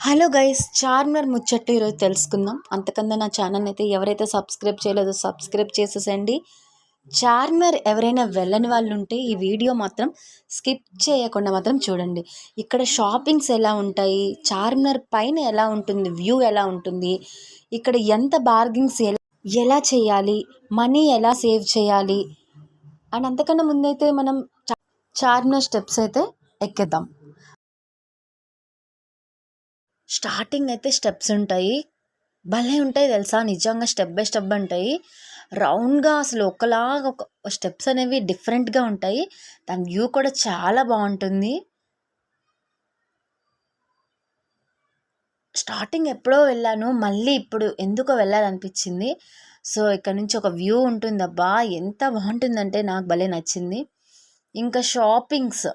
Hello guys, Charminar ముచ్చట్లు ఈరోజు తెలుసుకుందాం. అంతకన్నా నా ఛానల్ అయితే ఎవరైతే సబ్స్క్రైబ్ చేయలేదో సబ్స్క్రైబ్ చేసేసండి. చార్మినార్ ఎవరైనా వెళ్ళని వాళ్ళు ఉంటే ఈ వీడియో మాత్రం స్కిప్ చేయకుండా మాత్రం చూడండి. ఇక్కడ షాపింగ్స్ ఎలా ఉంటాయి, చార్మినార్ పైన ఎలా ఉంటుంది, వ్యూ ఎలా ఉంటుంది, ఇక్కడ ఎంత బార్గింగ్స్ ఎలా చేయాలి, మనీ ఎలా సేవ్ చేయాలి అండ్ అంతకన్నా ముందైతే మనం చార్మినార్ స్టెప్స్ అయితే ఎక్కేద్దాం. స్టార్టింగ్ అయితే స్టెప్స్ ఉంటాయి, భలే ఉంటాయి తెలుసా, నిజంగా స్టెప్ బై స్టెప్ ఉంటాయి. రౌండ్గా అసలు ఒకలాగా ఒక స్టెప్స్ అనేవి డిఫరెంట్గా ఉంటాయి. దాని వ్యూ కూడా చాలా బాగుంటుంది. స్టార్టింగ్ ఎప్పుడో వెళ్ళాను, మళ్ళీ ఇప్పుడు ఎందుకో వెళ్ళాలనిపించింది. సో ఇక్కడ నుంచి ఒక వ్యూ ఉంటుంది, అబ్బా ఎంత బాగుంటుందంటే నాకు భలే నచ్చింది. ఇంకా షాపింగ్స్,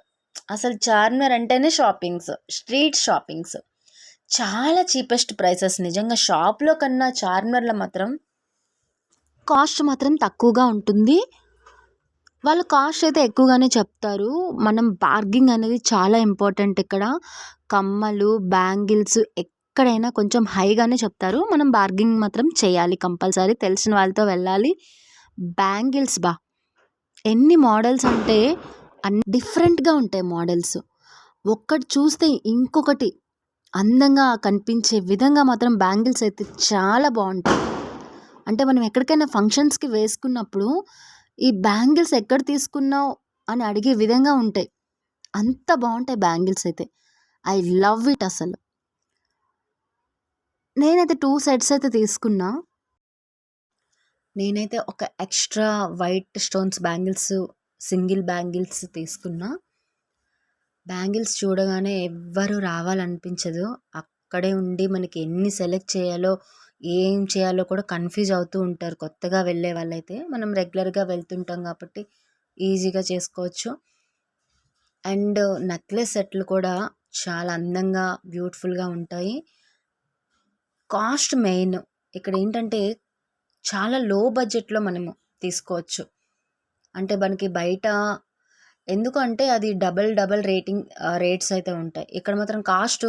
అసలు చార్మినార్ అంటేనే షాపింగ్స్, స్ట్రీట్ షాపింగ్స్ చాలా చీపెస్ట్ ప్రైసెస్. నిజంగా షాప్లో కన్నా చార్మినార్లో మాత్రం కాస్ట్ మాత్రం తక్కువగా ఉంటుంది. వాళ్ళు కాస్ట్ అయితే ఎక్కువగానే చెప్తారు. మనం బార్గింగ్ అనేది చాలా ఇంపార్టెంట్ ఇక్కడ. కమ్మలు, బ్యాంగిల్స్ ఎక్కడైనా కొంచెం హైగానే చెప్తారు, మనం బార్గింగ్ మాత్రం చేయాలి కంపల్సరీ, తెలిసిన వాళ్ళతో వెళ్ళాలి. బ్యాంగిల్స్ ఎన్ని మోడల్స్ అంటే అన్ని డిఫరెంట్గా ఉంటాయి మోడల్స్. ఒక్కటి చూస్తే ఇంకొకటి అందంగా కనిపించే విధంగా మాత్రం బ్యాంగిల్స్ అయితే చాలా బాగుంటాయి. అంటే మనం ఎక్కడికైనా ఫంక్షన్స్కి వేసుకున్నప్పుడు ఈ బ్యాంగిల్స్ ఎక్కడ తీసుకున్నావు అని అడిగే విధంగా ఉంటాయి, అంత బాగుంటాయి బ్యాంగిల్స్ అయితే. ఐ లవ్ ఇట్ అసలు. నేనైతే 2 సెట్స్ అయితే తీసుకున్నా. నేనైతే ఒక extra white stones bangles, single bangles తీసుకున్నా. బ్యాంగిల్స్ చూడగానే ఎవ్వరు రావాలనిపించదు. అక్కడే ఉండి మనకి ఎన్ని సెలెక్ట్ చేయాలో, ఏం చేయాలో కూడా కన్ఫ్యూజ్ అవుతూ ఉంటారు కొత్తగా వెళ్ళే వాళ్ళైతే. మనం రెగ్యులర్గా వెళ్తుంటాం కాబట్టి ఈజీగా చేసుకోవచ్చు. అండ్ నెక్లెస్ సెట్లు కూడా చాలా అందంగా, బ్యూటిఫుల్గా ఉంటాయి. కాస్ట్ మెయిన్ ఇక్కడ ఏంటంటే చాలా లో బడ్జెట్లో మనము తీసుకోవచ్చు. అంటే మనకి బయట ఎందుకంటే అది డబల్ రేట్స్ అయితే ఉంటాయి. ఇక్కడ మాత్రం కాస్ట్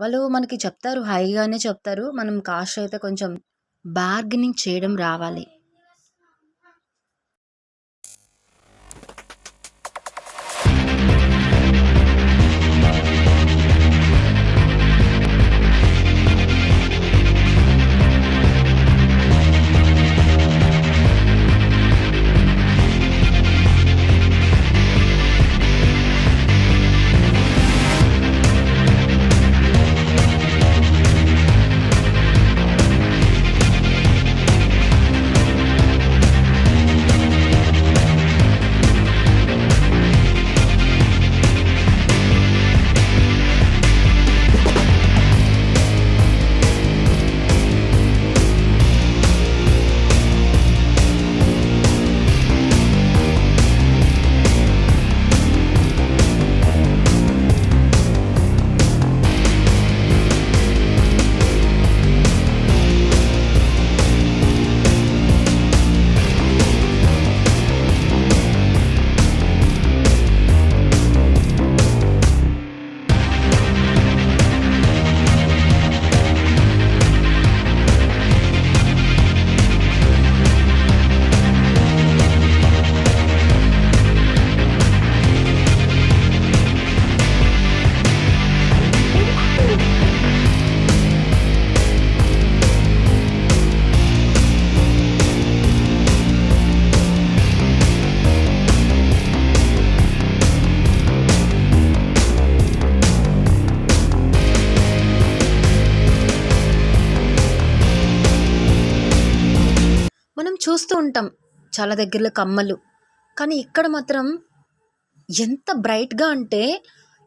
వాళ్ళు మనకి చెప్తారు, హైగానే చెప్తారు. మనం కాస్ట్ అయితే కొంచెం బార్గెనింగ్ చేయడం రావాలి. మనం చూస్తూ ఉంటాం చాలా దగ్గరలో కమ్మలు, కానీ ఇక్కడ మాత్రం ఎంత బ్రైట్గా అంటే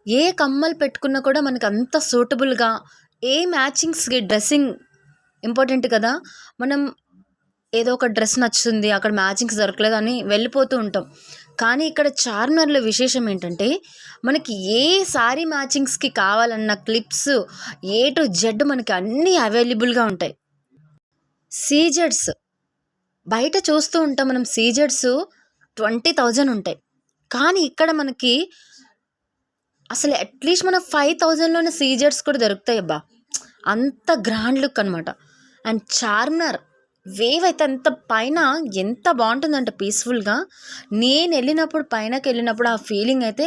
ఏ కమ్మలు పెట్టుకున్నా కూడా మనకు అంత సూటబుల్గా, ఏ మ్యాచింగ్స్కి డ్రెస్సింగ్ ఇంపార్టెంట్ కదా. మనం ఏదో ఒక డ్రెస్ నచ్చుతుంది, అక్కడ మ్యాచింగ్స్ దొరకలేదు అని వెళ్ళిపోతూ ఉంటాం. కానీ ఇక్కడ చార్మినార్లో విశేషం ఏంటంటే మనకి ఏ సారీ మ్యాచింగ్స్కి కావాలన్న క్లిప్స్ ఏ టు జెడ్ మనకి అన్నీ అవైలబుల్గా ఉంటాయి. సీజెడ్స్ బయట చూస్తూ ఉంటాం మనం, సీజెడ్స్ 20,000 ఉంటాయి. కానీ ఇక్కడ మనకి అసలు అట్లీస్ట్ మన 5000లోనే సీజర్స్ కూడా దొరుకుతాయి అబ్బా, అంత గ్రాండ్ లుక్ అనమాట. అండ్ చార్మినార్ వేవ్ అయితే అంత పైన ఎంత బాగుంటుందంటే పీస్ఫుల్గా. నేను వెళ్ళినప్పుడు పైనకి వెళ్ళినప్పుడు ఆ ఫీలింగ్ అయితే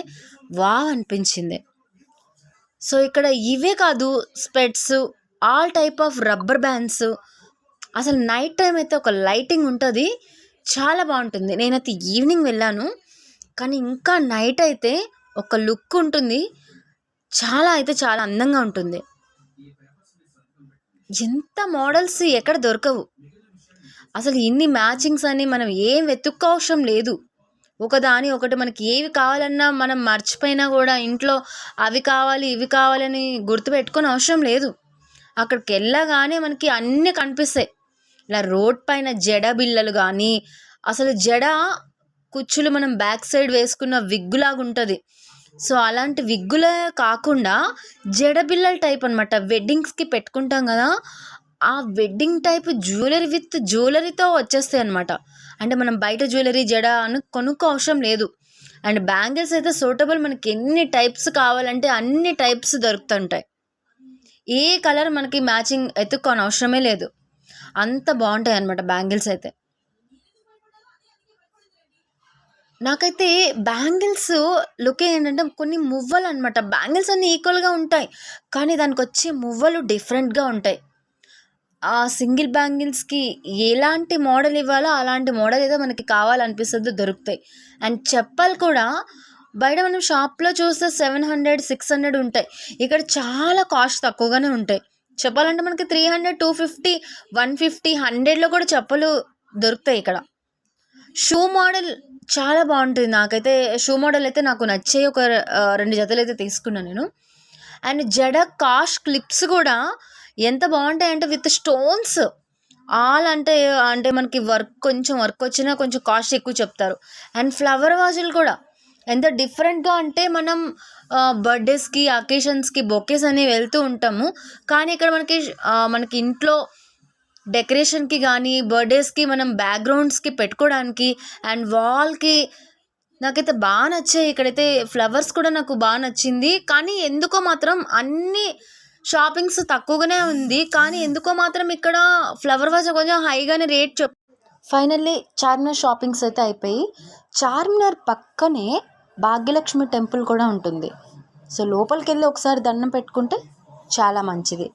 వావ్ అనిపించింది. సో ఇక్కడ ఇవే కాదు, స్పెట్స్, all type of rubber bands. అసలు నైట్ టైం అయితే ఒక లైటింగ్ ఉంటుంది, చాలా బాగుంటుంది. నేనైతే ఈవినింగ్ వెళ్ళాను, కానీ ఇంకా నైట్ అయితే ఒక లుక్ ఉంటుంది, చాలా అయితే చాలా అందంగా ఉంటుంది. ఎంత మోడల్స్ ఎక్కడ దొరకవు అసలు. ఇన్ని మ్యాచింగ్స్ అని మనం ఏం వెతుక్కోవసరం లేదు. ఒకదాని ఒకటి మనకి ఏవి కావాలన్నా మనం మర్చిపోయినా కూడా ఇంట్లో అవి కావాలి ఇవి కావాలని గుర్తుపెట్టుకొని అవసరం లేదు. అక్కడికి వెళ్ళగానే మనకి అన్నీ కనిపిస్తాయి. ఇలా రోడ్ పైన జడ బిళ్ళలు కానీ, అసలు జడ కుచ్చులు మనం బ్యాక్ సైడ్ వేసుకున్న విగ్గులాగా ఉంటుంది. సో అలాంటి విగ్గులే కాకుండా జడ బిళ్ళల టైప్ అనమాట, వెడ్డింగ్స్కి పెట్టుకుంటాం కదా, ఆ వెడ్డింగ్ టైప్ జ్యువెలరీ విత్ జ్యువెలరీతో వచ్చేస్తాయి అనమాట. అంటే మనం బయట జ్యువెలరీ జడ అని కొనుక్కో అవసరం లేదు. అండ్ బ్యాంగిల్స్ అయితే సూటబుల్, మనకి ఎన్ని టైప్స్ కావాలంటే అన్ని టైప్స్ దొరుకుతుంటాయి. ఏ కలర్ మనకి మ్యాచింగ్ ఎత్తుక్కోని అవసరమే లేదు, అంత బాగుంటాయి అనమాట బ్యాంగిల్స్ అయితే. నాకైతే బ్యాంగిల్స్ లుక్ ఏంటంటే కొన్ని మువ్వలు అనమాట. బ్యాంగిల్స్ అన్నీ ఈక్వల్గా ఉంటాయి, కానీ దానికి వచ్చే మువ్వలు డిఫరెంట్గా ఉంటాయి. ఆ సింగిల్ బ్యాంగిల్స్కి ఎలాంటి మోడల్ ఇవ్వాలో అలాంటి మోడల్ ఏదో మనకి కావాలనిపిస్తుందో దొరుకుతాయి. అండ్ చెప్పలు కూడా బయట మనం షాప్లో చూస్తే 700, 600 ఉంటాయి, ఇక్కడ చాలా కాస్ట్ తక్కువగానే ఉంటాయి. చెప్పాలంటే మనకి 300, 250, 150, 100లో కూడా చెప్పలు దొరుకుతాయి ఇక్కడ. షూ మోడల్ చాలా బాగుంటుంది. నాకైతే షూ మోడల్ అయితే నాకు నచ్చే ఒక 2 జతలు అయితే తీసుకున్నాను నేను. అండ్ జడ కాష్ క్లిప్స్ కూడా ఎంత బాగుంటాయి అంటే విత్ స్టోన్స్, ఆల్ అంటే అంటే మనకి కొంచెం వర్క్ వచ్చినా కొంచెం కాస్ట్ ఎక్కువ చెప్తారు. అండ్ ఫ్లవర్ వాజులు కూడా ఎంత డిఫరెంట్గా అంటే మనం బర్త్డేస్కి అకేషన్స్కి బొకేస్ అనేవి వెళ్తూ ఉంటాము, కానీ ఇక్కడ మనకి ఇంట్లో డెకరేషన్కి కానీ బర్త్డేస్కి మనం బ్యాక్గ్రౌండ్స్కి పెట్టుకోవడానికి అండ్ వాల్కి నాకైతే బాగా నచ్చాయి. ఇక్కడైతే ఫ్లవర్స్ కూడా నాకు బాగా నచ్చింది, కానీ ఎందుకో మాత్రం అన్ని షాపింగ్స్ తక్కువగానే ఉంది, కానీ ఎందుకో మాత్రం ఇక్కడ ఫ్లవర్ వాజ్ కొంచెం హైగానే రేట్ ఫైనల్లీ చార్మినార్ షాపింగ్స్ అయితే అయిపోయి, చార్మినార్ పక్కనే భాగ్యలక్ష్మి టెంపుల్ కూడా ఉంటుంది. సో లోపలికి వెళ్ళి ఒకసారి దండం పెట్టుకుంటే చాలా మంచిది.